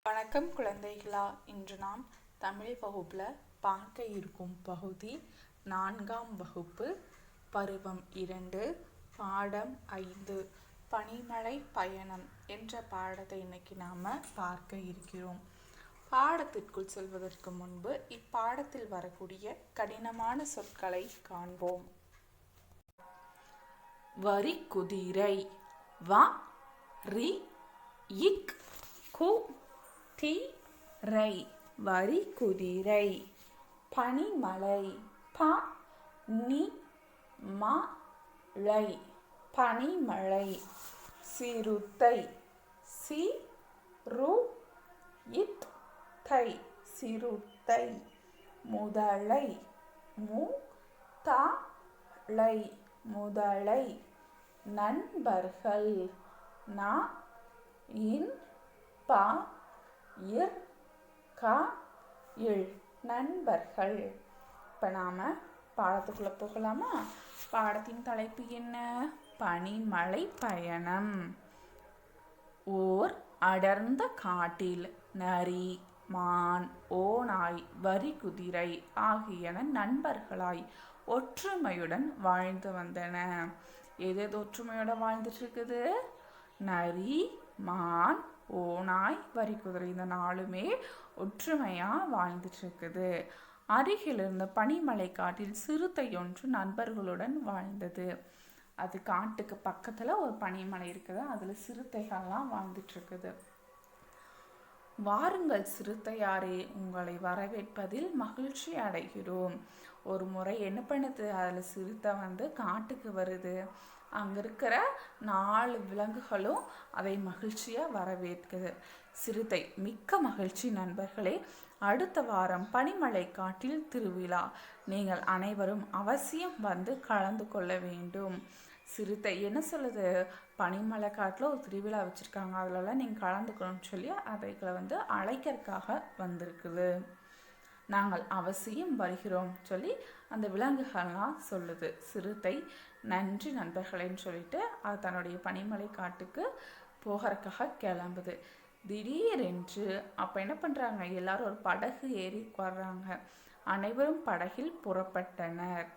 வணக்கம் குழந்தைகளா. இன்று நாம் தமிழ் வகுப்பில் பார்க்க இருக்கும் பகுதி 4ஆம் வகுப்பு பருவம் 2 பாடம் 5 பனிமலை பயணம் என்ற பாடத்தை இன்னைக்கு நாம் பார்க்க இருக்கிறோம். பாடத்திற்குள் செல்வதற்கு முன்பு இப்பாடத்தில் வரக்கூடிய கடினமான சொற்களை காண்போம். வரி குதிரை வ ரி இக் கு தி ரை வரி குதிரை. பனிமலை ப நி ம லை பனிமலை. சிறுத்தை சி ரு இத் தை சிறுத்தை. முதலை மு த லை முதலை. நண்பர்கள் ந இன் ப இர் க இல் நண்பர்கள். இப்போ நாம் பாடத்துக்குள்ளே போகலாமா? பாடத்தின் தலைப்பு என்ன? பனிமலை பயணம். ஓர் அடர்ந்த காட்டில் நரி, மான், ஓநாய், வரி குதிரை ஆகியன நண்பர்களாய் ஒற்றுமையுடன் வாழ்ந்து வந்தன. எது ஒற்றுமையோட வாழ்ந்துட்டு இருக்குது? நரி, மான், ஓநாய், வரி குதிரை இந்த 4மே ஒற்றுமையா வாழ்ந்துட்டு இருக்குது. அருகில் இருந்த பனிமலை காட்டில் சிறுத்தை ஒன்று நண்பர்களுடன் வாழ்ந்தது. அது காட்டுக்கு பக்கத்துல ஒரு பனிமலை இருக்குது. அதுல சிறுத்தைகள்லாம் வாழ்ந்துட்டு இருக்குது. வாருங்கள் சிறுத்தையாரே, உங்களை வரவேற்பதில் மகிழ்ச்சி அடைகிறோம். ஒரு முறை என்ன பண்ணுது? அதில் சிறுத்தை காட்டுக்கு வருது. அங்கே இருக்கிற 4 விலங்குகளும் அதை மகிழ்ச்சியாக வரவேற்குது. சிறுத்தை: மிக்க மகிழ்ச்சி நண்பர்களே, அடுத்த வாரம் பனிமலை காட்டில் திருவிழா. நீங்கள் அனைவரும் அவசியம் வந்து கலந்து கொள்ள வேண்டும். சிறுத்தை என்ன சொல்லுது? பனிமலை காட்டில் ஒரு திருவிழா வச்சுருக்காங்க, அதிலலாம் நீங்கள் கலந்துக்கணும்னு சொல்லி அதைகளை அழைக்கிறதுக்காக வந்திருக்குது. நாங்கள் அவசியம் வருகிறோம் சொல்லி அந்த விலங்குகள்லாம் சொல்லுது. சிறுத்தை நன்றி நண்பர்களேன்னு சொல்லிட்டு அது தன்னுடைய பனிமலை காட்டுக்கு போகிறதுக்காக கிளம்புது. திடீரென்று அப்போ என்ன பண்ணுறாங்க? எல்லாரும் ஒரு படகு ஏறி வர்றாங்க. அனைவரும் படகில் புறப்பட்டனர்.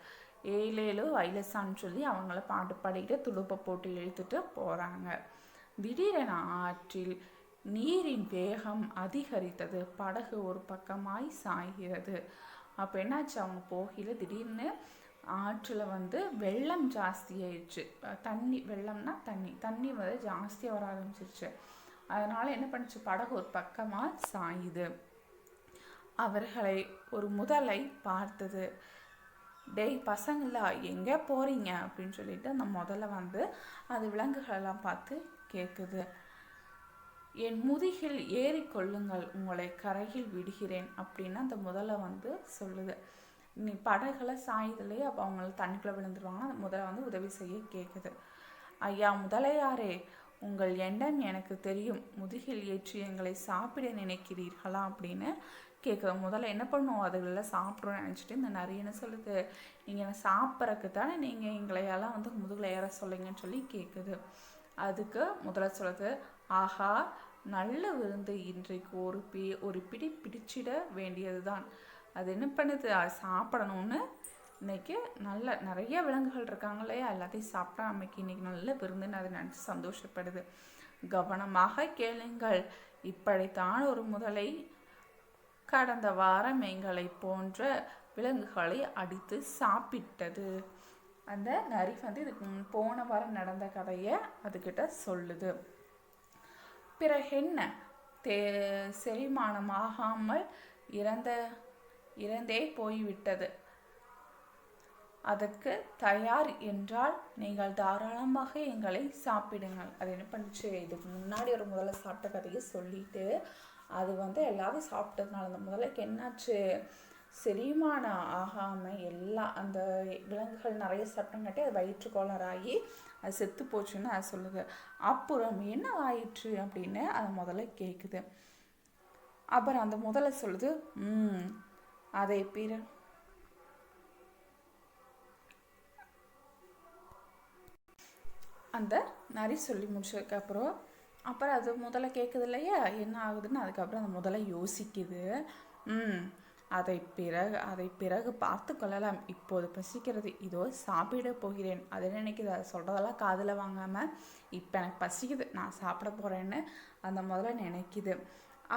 ஏலேலோ வைலசான்னு சொல்லி அவங்கள பாட்டு பாடிக்கிட்டு துடுப்பை போட்டு இழுத்துட்டு போகிறாங்க. திடீரென ஆற்றில் நீரின் வேகம் அதிகரித்தது. படகு ஒரு பக்கமாய் சாய்கிறது. அப்போ என்னாச்சு? அவங்க போகையில திடீர்னு ஆற்றில் வெள்ளம் ஜாஸ்தி ஆயிடுச்சு. தண்ணி, வெள்ளம்னா தண்ணி ஜாஸ்தியாக வர ஆரம்பிச்சிருச்சு. அதனால என்ன பண்ணுச்சு? படகு ஒரு பக்கமாக சாயுது. அவர்களை ஒரு முதலை பார்த்தது. டேய் பசங்களா, எங்கே போறீங்க அப்படின்னு சொல்லிட்டு அந்த முதல்ல அது விலங்குகளெல்லாம் பார்த்து கேட்குது. என் முதுகில் ஏறி கொள்ளுங்கள், உங்களை கரையில் விடுகிறேன் அப்படின்னு அந்த முதல்ல சொல்லுது. நீ படகுல சாயுதுலையே, அப்போ அவங்கள தண்ணிக்குள்ளே விழுந்துருவாங்க. அந்த முதல்ல உதவி செய்ய கேட்குது. ஐயா முதலையாரே, உங்கள் எண்ணம் எனக்கு தெரியும். முதுகில் ஏற்றி எங்களை சாப்பிட நினைக்கிறீர்களா அப்படின்னு கேட்குற முதல்ல என்ன பண்ணுவோம்? அதுகளெல்லாம் சாப்பிட்றோன்னு நினச்சிட்டு இந்த நரி என்ன சொல்லுது? நீங்கள் சாப்பிட்றதுக்கு தானே நீங்கள் எங்களையெல்லாம் முதுகில் ஏற சொல்லுங்கன்னு சொல்லி கேட்குது. அதுக்கு முதல்ல சொல்லுது, ஆஹா நல்ல விருந்து, இன்றைக்கு ஒரு பிடி பிடிச்சிட வேண்டியது தான். அது என்ன பண்ணுது? அது சாப்பிடணும்னு இன்னைக்கு நிறைய விலங்குகள் இருக்காங்களே, எல்லாத்தையும் சாப்பிட்டா நமக்கு இன்னைக்கு நல்ல விருந்துன்னு அதை நினச்சி சந்தோஷப்படுது. கவனமாக கேளுங்கள், இப்படித்தான் ஒரு முதலை கடந்த வாரம் எங்களை போன்ற விலங்குகளை அடித்து சாப்பிட்டது. அந்த நரி இதுக்கு போன வாரம் நடந்த கதையை அதுக்கிட்ட சொல்லுது. பிறகு என்ன? செரிமானமாகாமல் இறந்தே போய்விட்டது. அதற்கு தயார் என்றால் நீங்கள் தாராளமாக எங்களை சாப்பிடுங்கள். அது என்ன பண்ணுச்சு? இதுக்கு முன்னாடி ஒரு முதல்ல சாப்பிட்ட கதையை சொல்லிட்டு அது எல்லாரும் சாப்பிட்டதுனால அந்த முதலைக்கு என்னாச்சு? செரிமானம் ஆகாமல் அந்த விலங்குகள் நிறைய சாப்பிட்டங்காட்டி அது வயிற்றுக்கோளாறாகி அது செத்து போச்சுன்னு அது சொல்லுது. அப்புறம் என்ன ஆயிற்று அப்படின்னு அது முதல்ல கேட்குது. அப்புறம் அந்த முதல்ல சொல்லுது, அதை அந்த நரி சொல்லி முடிச்சதுக்கப்புறம் அப்புறம் அது முதல்ல கேட்குது இல்லையா, என்ன ஆகுதுன்னு அதுக்கப்புறம் அந்த முதல்ல யோசிக்குது. அதை பிறகு பார்த்து கொள்ளலாம், இப்போது பசிக்கிறது, இதோ சாப்பிட போகிறேன். அதை நினைக்குது, அதை சொல்கிறதெல்லாம் காதில் வாங்காமல் இப்போ எனக்கு பசிக்குது, நான் சாப்பிட போகிறேன்னு அந்த முதல்ல நினைக்குது.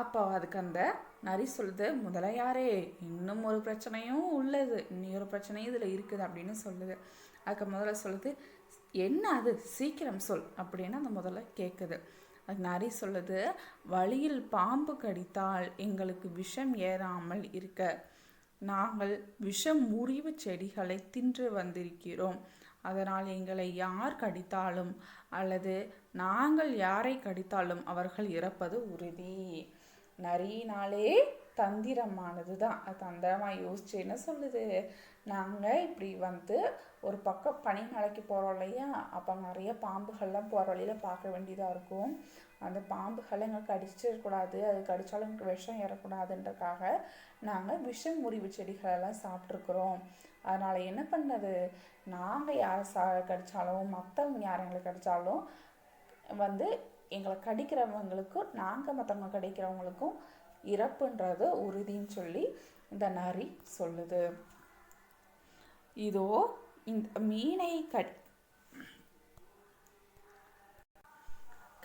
அப்போ அதுக்கு அந்த நரி சொல்லுது, முதலையாரே இன்னும் ஒரு பிரச்சனையும் உள்ளது, இன்னொரு பிரச்சனையும் இதில் இருக்குது அப்படின்னு சொல்லுது. அதுக்கு முதல்ல சொல்லுது, என்ன அது, சீக்கிரம் சொல் அப்படின்னு அந்த முதல்ல கேட்குது. அது நரி சொல்லுது, வழியில் பாம்பு கடித்தால் எங்களுக்கு விஷம் ஏறாமல் இருக்க நாங்கள் விஷம் முறிவு செடிகளை தின்று வந்திருக்கிறோம். அதனால் எங்களை யார் கடித்தாலும் அல்லது நாங்கள் யாரை கடித்தாலும் அவர்கள் இறப்பது உறுதி. நரினாலே தந்திரமானது தான். அது தந்திரமாக யோசிச்சு என்ன சொல்லுது, நாங்கள் இப்படி ஒரு பக்கம் பனிமலைக்கு போகிறோம் இல்லையா, அப்போ நிறைய பாம்புகள்லாம் போகிற வழியில் பார்க்க வேண்டியதாக இருக்கும். அந்த பாம்புகளை எங்களுக்கு கடிச்சிடக்கூடாது, அது கடித்தாலும் எங்களுக்கு விஷம் ஏறக்கூடாதுன்றக்காக நாங்கள் விஷம் முறிவு செடிகளெல்லாம் சாப்பிட்ருக்குறோம். அதனால் என்ன பண்ணது, நாங்கள் யாரை கடித்தாலும் மற்றவங்க யார் எங்களை கடித்தாலும் எங்களை கடிக்கிறவங்களுக்கும் நாங்கள் மற்றவங்க கடிக்கிறவங்களுக்கும் இறப்புன்றது உறுதின்னு சொல்லி இந்த நரி சொல்லுது. இதோ இந்த மீனை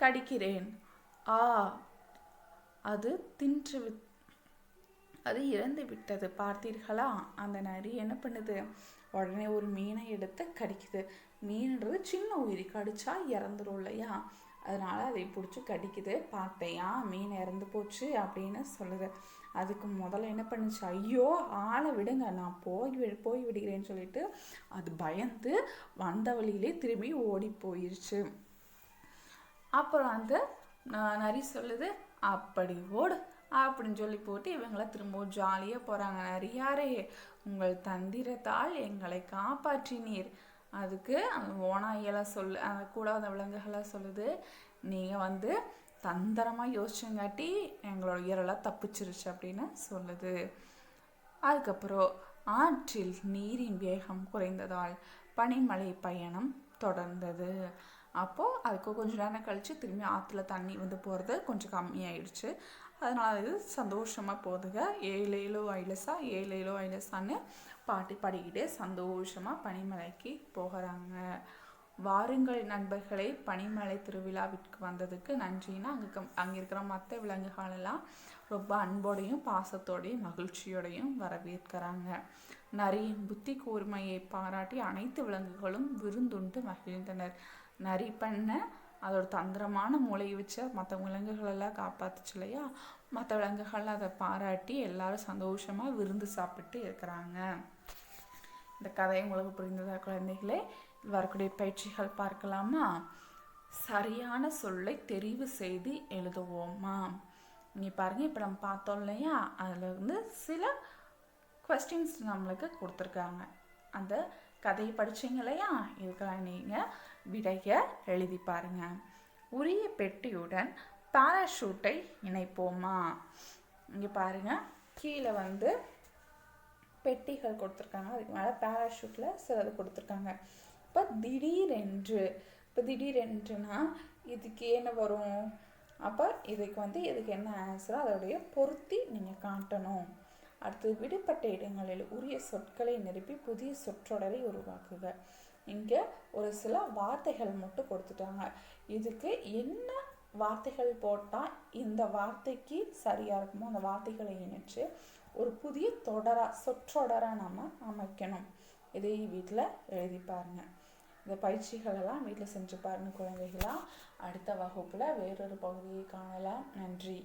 கடிக்கிறேன், அது அது இறந்து விட்டது பார்த்தீர்களா. அந்த நரி என்ன பண்ணுது, உடனே ஒரு மீனை எடுத்து கடிக்குது. மீன்ன்றது சின்ன உயிரி, கடிச்சா இறந்துரும் இல்லையா, அதனால அதை பிடிச்சி கடிக்குது. பார்த்தையா, மீன் இறந்து போச்சு அப்படின்னு சொல்லுது. அதுக்கு முதல்ல என்ன பண்ணுச்சு, ஐயோ ஆளை விடுங்க, நான் போய் விடுகிறேன்னு சொல்லிட்டு அது பயந்து வந்த வழியிலே திரும்பி ஓடி போயிடுச்சு. அப்புறம் அந்த நரி சொல்லுது, அப்படி ஓடு அப்படின்னு சொல்லி போட்டு இவங்களாம் திரும்பவும் ஜாலியாக போகிறாங்க. நரியாரே, உங்கள் தந்திரத்தால் எங்களை காப்பாற்றினீர். அதுக்கு அந்த ஓனாயெல்லாம் அந்த கூட அந்த விலங்குகளாக சொல்லுது, நீங்கள் தந்திரமாக யோசிச்சங்காட்டி எங்களோட உயிரெல்லாம் தப்பிச்சிருச்சு அப்படின்னு சொல்லுது. அதுக்கப்புறம் ஆற்றில் நீரின் வேகம் குறைந்ததால் பனிமலை பயணம் தொடர்ந்தது. அப்போது அதுக்கு கொஞ்சம் நேரம் கழித்து திரும்பி ஆற்றுல தண்ணி போகிறது கொஞ்சம் கம்மியாயிடுச்சு. அதனால் இது சந்தோஷமாக போகுதுங்க. ஏலேலோ ஐலசா ஏலேலோ ஐலசான்னு பாட்டு பாடிக்கிட்டே சந்தோஷமாக பனிமலைக்கு போகிறாங்க. வாருங்கள் நண்பர்களை, பனிமலை திருவிழாவிற்கு வந்ததுக்கு நன்றின்னா அங்கே இருக்கிற மற்ற விலங்குகளெல்லாம் ரொம்ப அன்போடையும் பாசத்தோடையும் மகிழ்ச்சியோடையும் வரவேற்கிறாங்க. நரியின் புத்தி கூர்மையை பாராட்டி அனைத்து விலங்குகளும் விருந்துண்டு மகிழ்ந்தனர். நரி பண்ண அதோட தந்திரமான மூளையை வச்சு மற்ற விலங்குகளெல்லாம் காப்பாத்துச்சு இல்லையா, மற்ற விலங்குகள் அதை பாராட்டி எல்லாரும் சந்தோஷமாக விருந்து சாப்பிட்டு இருக்கிறாங்க. இந்த கதை உங்களுக்கு புரிந்ததா குழந்தைகளே? வரக்கூடிய பயிற்சிகள் பார்க்கலாமா? சரியான சொல்லை தெரிவு செய்து எழுதுவோமா? இங்கே பாருங்கள், இப்போ நம்ம பார்த்தோம் இல்லையா, அதில் சில கொஸ்டின்ஸ் நம்மளுக்கு கொடுத்துருக்காங்க. அந்த கதையை படிச்சிங்க இல்லையா, இதுக்கெல்லாம் நீங்கள் விடைய எழுதி பாருங்க. உரிய பெட்டியுடன் பாராஷூட்டை இணைப்போமா? இங்கே பாருங்கள், கீழே பெட்டிகள் கொடுத்துருக்காங்க, அதுக்கு மேலே பாராஷூட்டில் சிலது கொடுத்துருக்காங்க. இப்போ திடீரென்றுனா இதுக்கு என்ன வரும்? அப்போ இதுக்கு என்ன ஆன்சரோ அதோடைய பொருத்தி நீங்கள் காட்டணும். அடுத்து விடுபட்ட இடங்களில் உரிய சொற்களை நிரப்பி புதிய சொற்றொடரை உருவாக்குக. இங்கே ஒரு சில வார்த்தைகள் மட்டும் கொடுத்துட்டாங்க. இதுக்கு என்ன வார்த்தைகள் போட்டால் இந்த வார்த்தைக்கு சரியாக இருக்குமோ அந்த வார்த்தைகளை இணைச்சு ஒரு புதிய சொற்றொடராக நம்ம அமைக்கணும். இதை வீட்டில் எழுதி பாருங்க. இந்த பயிற்சிகளெல்லாம் வீட்டில் செஞ்சு பாருங்க குழந்தைகளா. அடுத்த வகுப்பில் வேறொரு பகுதியை காணலாம். நன்றி.